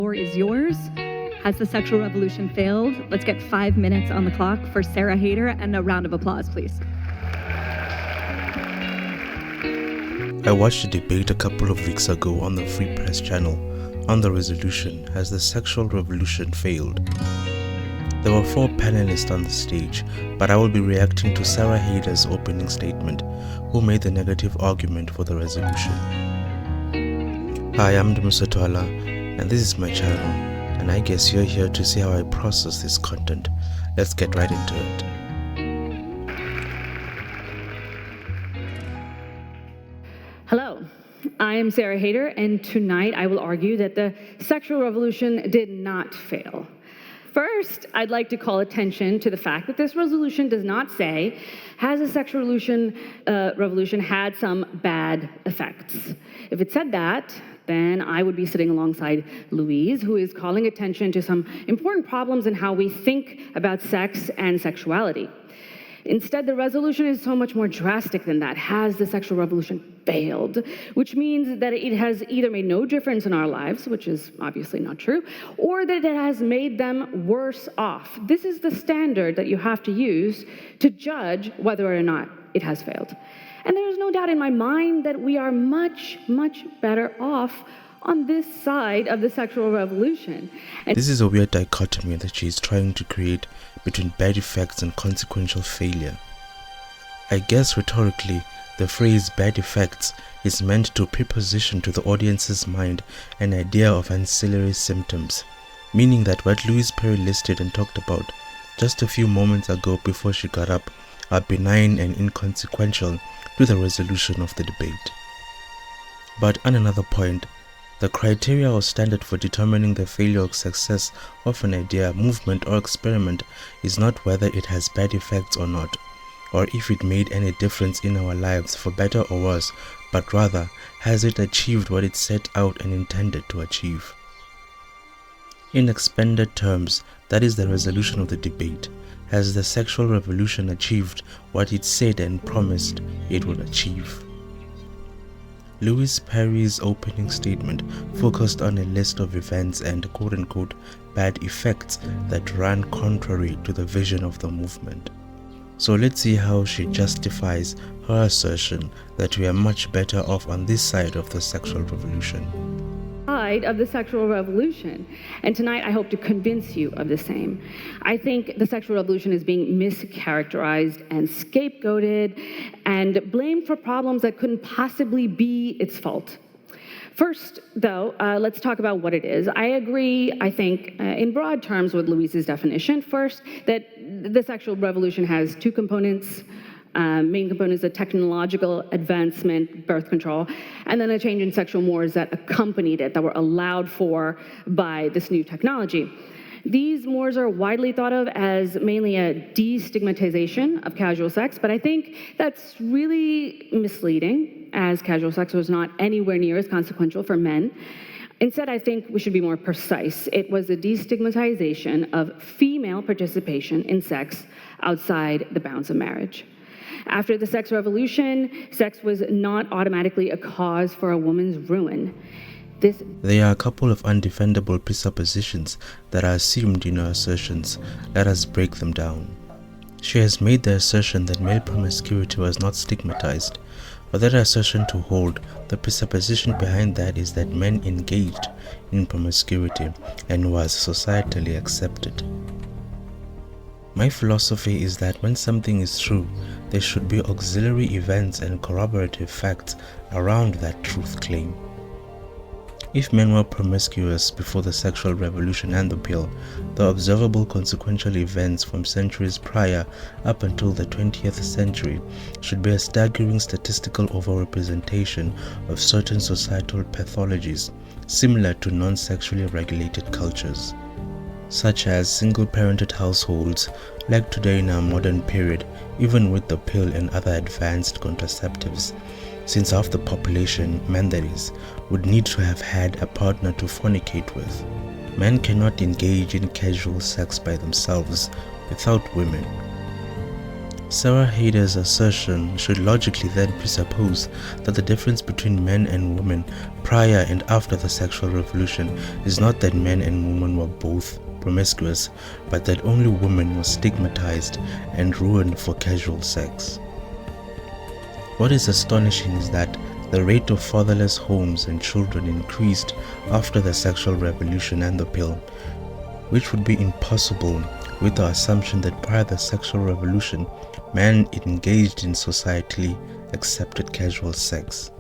floor is yours. Has the sexual revolution failed? Let's get 5 minutes on the clock for Sarah Haider and a round of applause, please. I watched a debate a couple of weeks ago on the Free Press channel on the resolution, Has the sexual revolution failed? There were 4 panelists on the stage, but I will be reacting to Sarah Haider's opening statement, who made the negative argument for the resolution. Hi, I'm Dumusatola, and this is my channel, and I guess you're here to see how I process this content. Let's get right into it. Hello, I am Sarah Haider, and tonight I will argue that the sexual revolution did not fail. First, I'd like to call attention to the fact that this resolution does not say, has the sexual revolution had some bad effects? If it said that, then I would be sitting alongside Louise, who is calling attention to some important problems in how we think about sex and sexuality. Instead, the resolution is so much more drastic than that. Has the sexual revolution failed? Which means that it has either made no difference in our lives, which is obviously not true, or that it has made them worse off. This is the standard that you have to use to judge whether or not it has failed. And there is no doubt in my mind that we are much, much better off on this side of the sexual revolution. This is a weird dichotomy that she is trying to create between bad effects and consequential failure. I guess rhetorically, the phrase bad effects is meant to preposition to the audience's mind an idea of ancillary symptoms, meaning that what Louise Perry listed and talked about just a few moments ago before she got up are benign and inconsequential to the resolution of the debate. But on another point, the criteria or standard for determining the failure or success of an idea, movement, or experiment is not whether it has bad effects or not, or if it made any difference in our lives for better or worse, but rather, has it achieved what it set out and intended to achieve? In expanded terms, that is the resolution of the debate. Has the sexual revolution achieved what it said and promised it would achieve? Louise Perry's opening statement focused on a list of events and quote-unquote bad effects that ran contrary to the vision of the movement. So let's see how she justifies her assertion that we are much better off on this side of the sexual revolution. Of the sexual revolution. And tonight I hope to convince you of the same. I think the sexual revolution is being mischaracterized and scapegoated and blamed for problems that couldn't possibly be its fault. First, though, let's talk about what it is. I agree, I think, in broad terms with Louise's definition. First, that the sexual revolution has 2 components. Main components, the technological advancement, birth control, and then a change in sexual mores that accompanied it, that were allowed for by this new technology. These mores are widely thought of as mainly a destigmatization of casual sex, but I think that's really misleading, as casual sex was not anywhere near as consequential for men. Instead, I think we should be more precise. It was a destigmatization of female participation in sex outside the bounds of marriage. After the sex revolution, sex was not automatically a cause for a woman's ruin. There are a couple of undefendable presuppositions that are assumed in her assertions. Let us break them down. She has made the assertion that male promiscuity was not stigmatized. For that assertion to hold, the presupposition behind that is that men engaged in promiscuity and was societally accepted. My philosophy is that when something is true, there should be auxiliary events and corroborative facts around that truth claim. If men were promiscuous before the sexual revolution and the pill, the observable consequential events from centuries prior up until the 20th century should be a staggering statistical overrepresentation of certain societal pathologies similar to non-sexually regulated cultures, such as single-parented households like today in our modern period, even with the pill and other advanced contraceptives, since half the population, men that is, would need to have had a partner to fornicate with. Men cannot engage in casual sex by themselves without women. Sarah Haider's assertion should logically then presuppose that the difference between men and women prior and after the sexual revolution is not that men and women were both promiscuous, but that only women were stigmatized and ruined for casual sex. What is astonishing is that the rate of fatherless homes and children increased after the sexual revolution and the pill, which would be impossible with the assumption that prior to the sexual revolution, men engaged in societally accepted casual sex.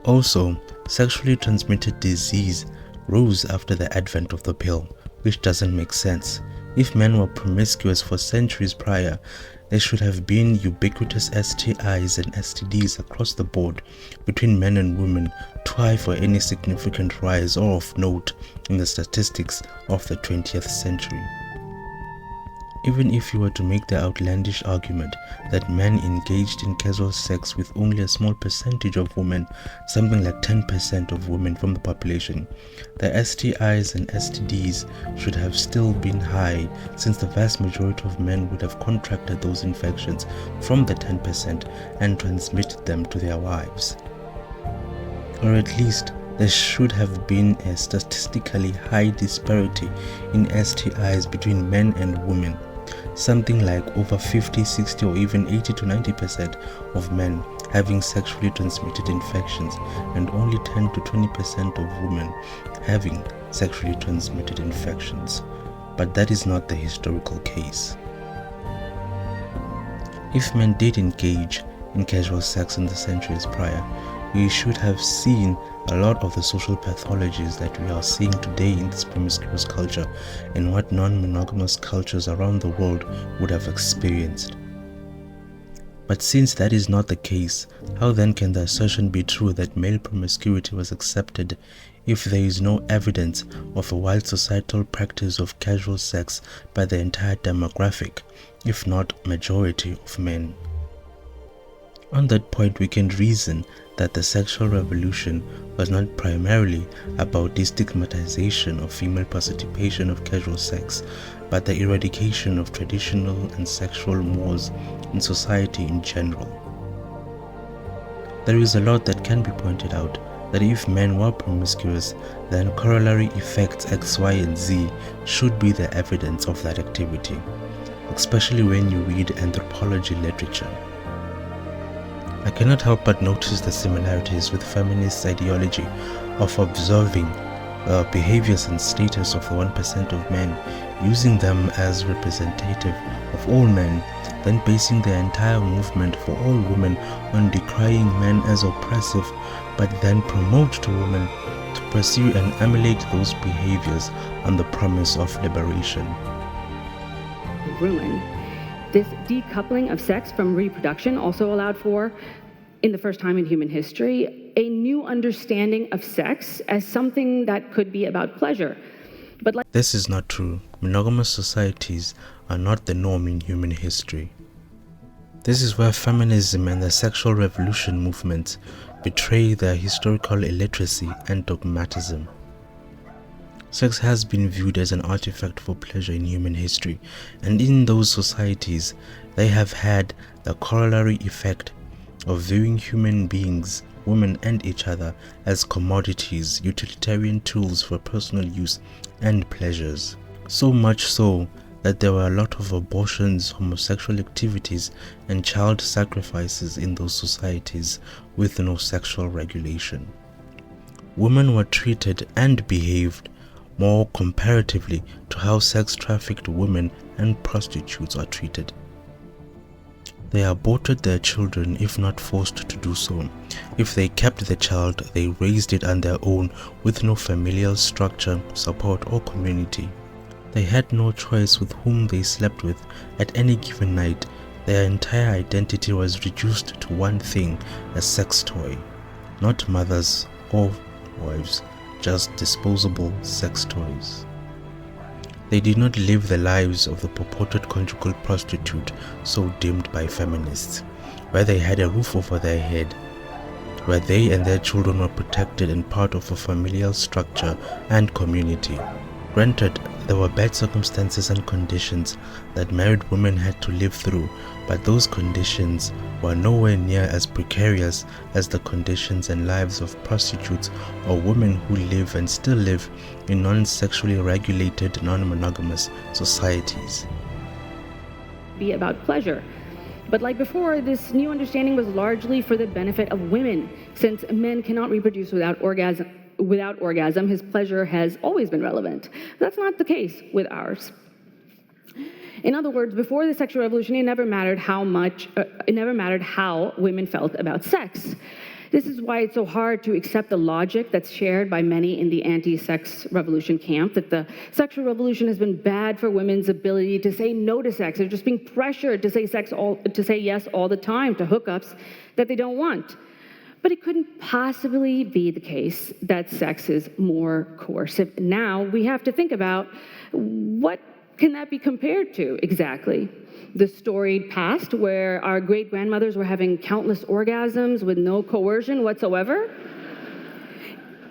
Also, sexually transmitted disease rose after the advent of the pill, which doesn't make sense. If men were promiscuous for centuries prior, there should have been ubiquitous STIs and STDs across the board between men and women too high for any significant rise or of note in the statistics of the 20th century. Even if you were to make the outlandish argument that men engaged in casual sex with only a small percentage of women, something like 10% of women from the population, the STIs and STDs should have still been high, since the vast majority of men would have contracted those infections from the 10% and transmitted them to their wives. Or at least, there should have been a statistically high disparity in STIs between men and women. Something like over 50, 60 or even 80 to 90% of men having sexually transmitted infections and only 10 to 20% of women having sexually transmitted infections. But that is not the historical case. If men did engage in casual sex in the centuries prior, we should have seen a lot of the social pathologies that we are seeing today in this promiscuous culture and what non-monogamous cultures around the world would have experienced. But since that is not the case, how then can the assertion be true that male promiscuity was accepted if there is no evidence of a wide societal practice of casual sex by the entire demographic, if not majority of men? On that point, we can reason that the sexual revolution was not primarily about destigmatization of female participation of casual sex, but the eradication of traditional and sexual mores in society in general. There is a lot that can be pointed out, that if men were promiscuous, then corollary effects X, Y, and Z should be the evidence of that activity, especially when you read anthropology literature. I cannot help but notice the similarities with feminist ideology of observing the behaviors and status of the 1% of men, using them as representative of all men, then basing their entire movement for all women on decrying men as oppressive, but then promote to women to pursue and emulate those behaviors on the promise of liberation. Ruin. This decoupling of sex from reproduction also allowed for, in the first time in human history, a new understanding of sex as something that could be about pleasure. But this is not true. Monogamous societies are not the norm in human history. This is where feminism and the sexual revolution movements betray their historical illiteracy and dogmatism. Sex has been viewed as an artifact for pleasure in human history, and in those societies, they have had the corollary effect of viewing human beings, women and each other, as commodities, utilitarian tools for personal use and pleasures. So much so that there were a lot of abortions, homosexual activities, and child sacrifices in those societies with no sexual regulation. Women were treated and behaved more comparatively to how sex-trafficked women and prostitutes are treated. They aborted their children if not forced to do so. If they kept the child, they raised it on their own with no familial structure, support or community. They had no choice with whom they slept with at any given night. Their entire identity was reduced to one thing, a sex toy. Not mothers or wives, just disposable sex toys. They did not live the lives of the purported conjugal prostitute so deemed by feminists, where they had a roof over their head, where they and their children were protected and part of a familial structure and community. Granted, There were bad circumstances and conditions that married women had to live through, but those conditions were nowhere near as precarious as the conditions and lives of prostitutes or women who live and still live in non-sexually regulated, non-monogamous societies. Be about pleasure. But like before, this new understanding was largely for the benefit of women, since men cannot reproduce without orgasm, his pleasure has always been relevant. That's not the case with ours. In other words, before the sexual revolution, it never mattered how women felt about sex. This is why it's so hard to accept the logic that's shared by many in the anti-sex revolution camp, that the sexual revolution has been bad for women's ability to say no to sex. They're just being pressured to say yes all the time to hookups that they don't want. But it couldn't possibly be the case that sex is more coercive. Now we have to think about what can that be compared to exactly? The storied past where our great-grandmothers were having countless orgasms with no coercion whatsoever?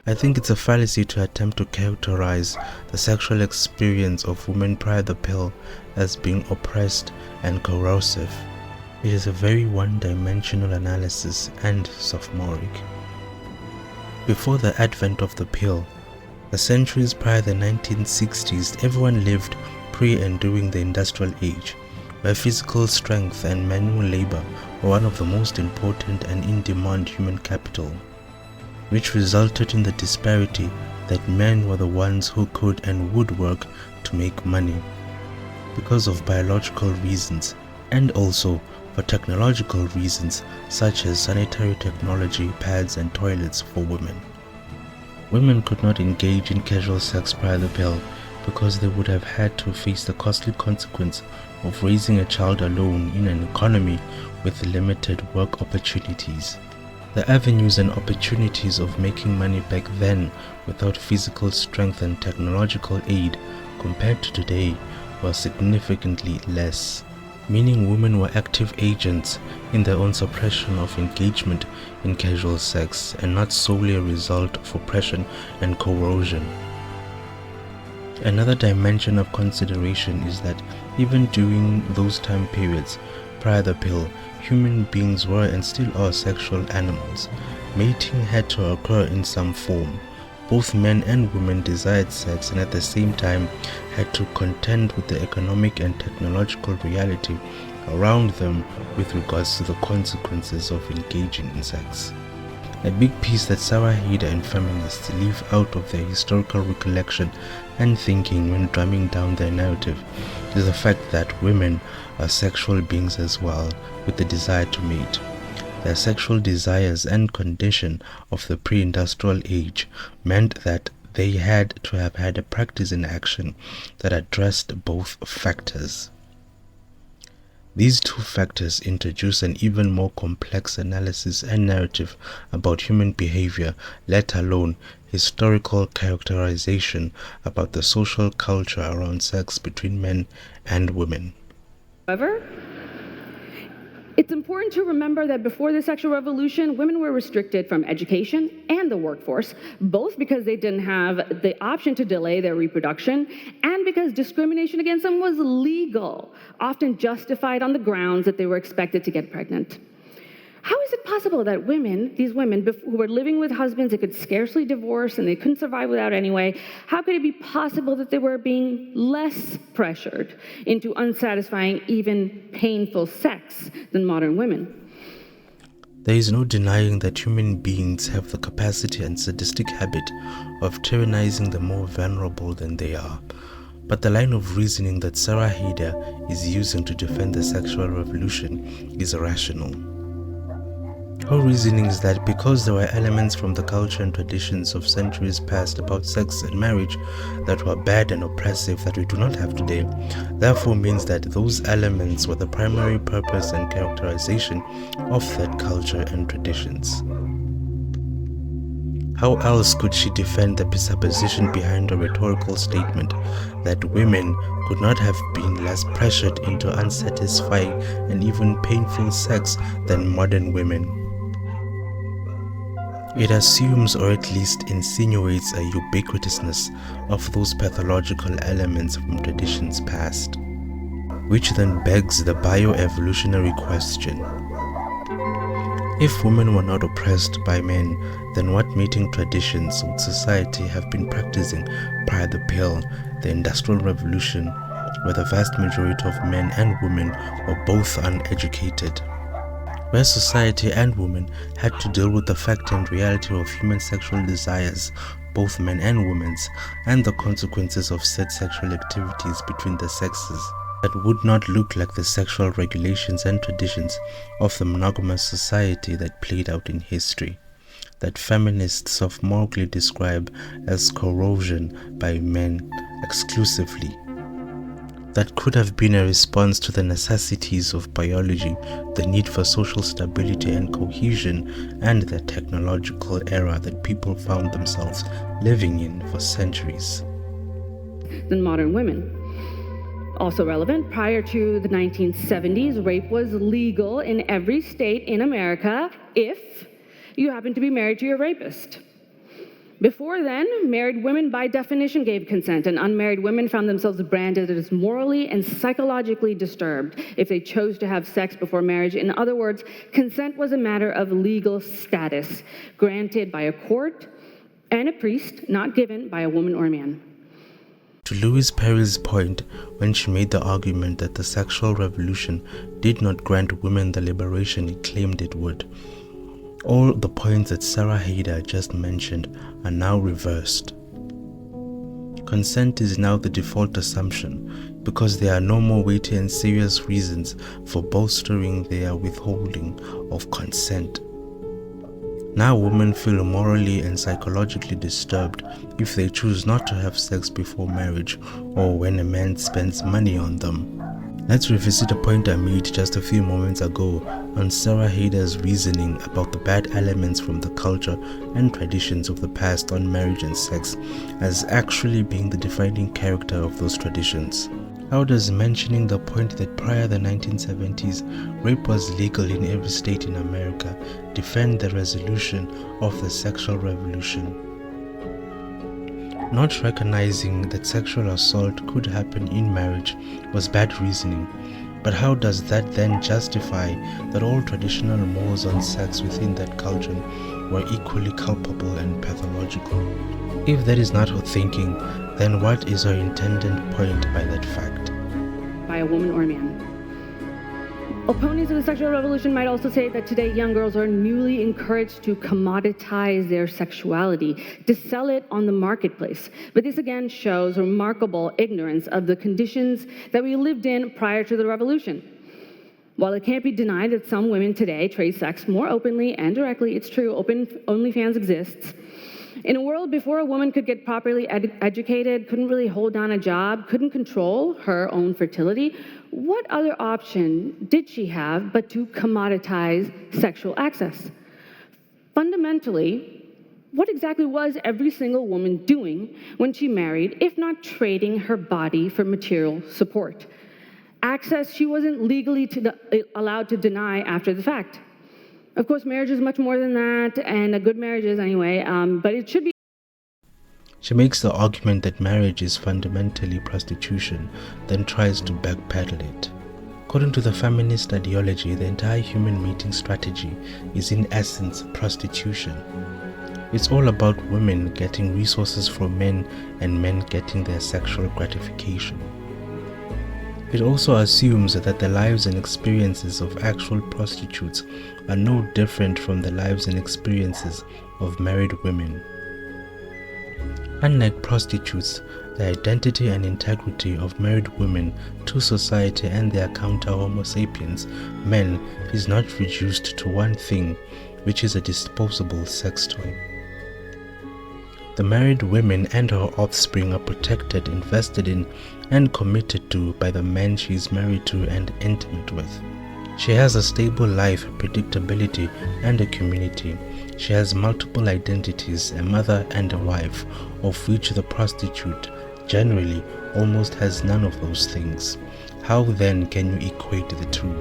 I think it's a fallacy to attempt to characterize the sexual experience of women prior to the pill as being oppressed and coercive. It is a very one-dimensional analysis and sophomoric. Before the advent of the pill, the centuries prior to the 1960s, everyone lived pre and during the industrial age, where physical strength and manual labor were one of the most important and in-demand human capital, which resulted in the disparity that men were the ones who could and would work to make money because of biological reasons and also for technological reasons such as sanitary technology, pads and toilets for women. Women could not engage in casual sex prior to the pill because they would have had to face the costly consequence of raising a child alone in an economy with limited work opportunities. The avenues and opportunities of making money back then without physical strength and technological aid compared to today were significantly less, meaning women were active agents in their own suppression of engagement in casual sex and not solely a result of oppression and coercion. Another dimension of consideration is that even during those time periods prior to the pill, human beings were and still are sexual animals. Mating had to occur in some form. Both men and women desired sex and at the same time had to contend with the economic and technological reality around them with regards to the consequences of engaging in sex. A big piece that Sarah Haider and feminists leave out of their historical recollection and thinking when drumming down their narrative is the fact that women are sexual beings as well, with the desire to mate. Their sexual desires and condition of the pre-industrial age meant that they had to have had a practice in action that addressed both factors. These two factors introduce an even more complex analysis and narrative about human behavior, let alone historical characterization about the social culture around sex between men and women. However, it's important to remember that before the sexual revolution, women were restricted from education and the workforce, both because they didn't have the option to delay their reproduction and because discrimination against them was legal, often justified on the grounds that they were expected to get pregnant. How is it possible that these women who were living with husbands they could scarcely divorce and they couldn't survive without anyway, how could it be possible that they were being less pressured into unsatisfying, even painful sex than modern women? There is no denying that human beings have the capacity and sadistic habit of tyrannizing the more vulnerable than they are. But the line of reasoning that Sarah Haider is using to defend the sexual revolution is irrational. Her reasoning is that because there were elements from the culture and traditions of centuries past about sex and marriage that were bad and oppressive that we do not have today, therefore means that those elements were the primary purpose and characterization of that culture and traditions. How else could she defend the presupposition behind a rhetorical statement that women could not have been less pressured into unsatisfying and even painful sex than modern women? It assumes, or at least insinuates, a ubiquitousness of those pathological elements from traditions past, which then begs the bioevolutionary question. If women were not oppressed by men, then what mating traditions would society have been practicing prior to the pill, the Industrial Revolution, where the vast majority of men and women were both uneducated? Where society and women had to deal with the fact and reality of human sexual desires, both men and women's, and the consequences of said sexual activities between the sexes that would not look like the sexual regulations and traditions of the monogamous society that played out in history, that feminists sophomorically describe as corrosion by men exclusively. That could have been a response to the necessities of biology, the need for social stability and cohesion, and the technological era that people found themselves living in for centuries. Than modern women. Also relevant, prior to the 1970s, rape was legal in every state in America if you happened to be married to your rapist. Before then, married women by definition gave consent, and unmarried women found themselves branded as morally and psychologically disturbed if they chose to have sex before marriage. In other words, consent was a matter of legal status, granted by a court and a priest, not given by a woman or a man. To Louise Perry's point, when she made the argument that the sexual revolution did not grant women the liberation it claimed it would, all the points that Sarah Haider just mentioned are now reversed. Consent is now the default assumption because there are no more weighty and serious reasons for bolstering their withholding of consent. Now women feel morally and psychologically disturbed if they choose not to have sex before marriage or when a man spends money on them. Let's revisit a point I made just a few moments ago on Sarah Haider's reasoning about the bad elements from the culture and traditions of the past on marriage and sex as actually being the defining character of those traditions. How does mentioning the point that prior to the 1970s, rape was legal in every state in America defend the resolution of the sexual revolution? Not recognizing that sexual assault could happen in marriage was bad reasoning, but how does that then justify that all traditional mores on sex within that culture were equally culpable and pathological? If that is not her thinking, then what is her intended point by that fact? By a woman or a man. Opponents of the sexual revolution might also say that today young girls are newly encouraged to commoditize their sexuality, to sell it on the marketplace. But this again shows remarkable ignorance of the conditions that we lived in prior to the revolution. While it can't be denied that some women today trade sex more openly and directly, it's true, OnlyFans exists. In a world before a woman could get properly educated, couldn't really hold down a job, couldn't control her own fertility, what other option did she have but to commoditize sexual access? Fundamentally, what exactly was every single woman doing when she married, if not trading her body for material support? Access she wasn't legally allowed to deny after the fact. Of course, marriage is much more than that, and a good marriage is anyway, but it should be. She makes the argument that marriage is fundamentally prostitution, then tries to backpedal it. According to the feminist ideology, the entire human mating strategy is in essence prostitution. It's all about women getting resources from men and men getting their sexual gratification. It also assumes that the lives and experiences of actual prostitutes are no different from the lives and experiences of married women. Unlike prostitutes, the identity and integrity of married women to society and their counter Homo sapiens, men, is not reduced to one thing, which is a disposable sex toy. The married woman and her offspring are protected, invested in, and committed to by the man she is married to and intimate with. She has a stable life, predictability, and a community. She has multiple identities, a mother and a wife, of which the prostitute generally almost has none of those things. How then can you equate the two?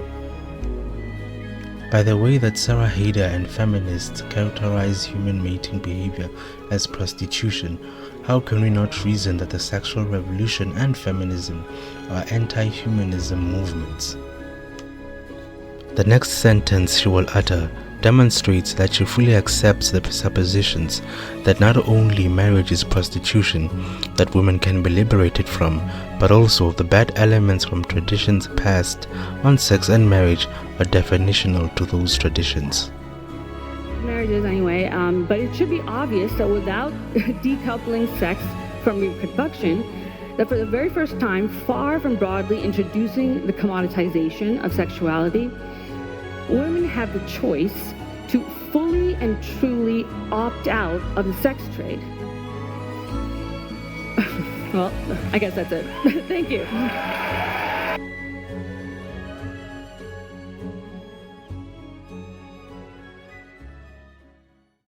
By the way that Sarah Haider and feminists characterize human mating behavior as prostitution, how can we not reason that the sexual revolution and feminism are anti-humanism movements? The next sentence she will utter demonstrates that she fully accepts the presuppositions that not only marriage is prostitution that women can be liberated from, but also the bad elements from traditions past on sex and marriage are definitional to those traditions. Marriages anyway, but it should be obvious that without decoupling sex from reproduction, that for the very first time, far from broadly introducing the commoditization of sexuality, women have the choice to fully and truly opt out of the sex trade. Well, I guess that's it. Thank you.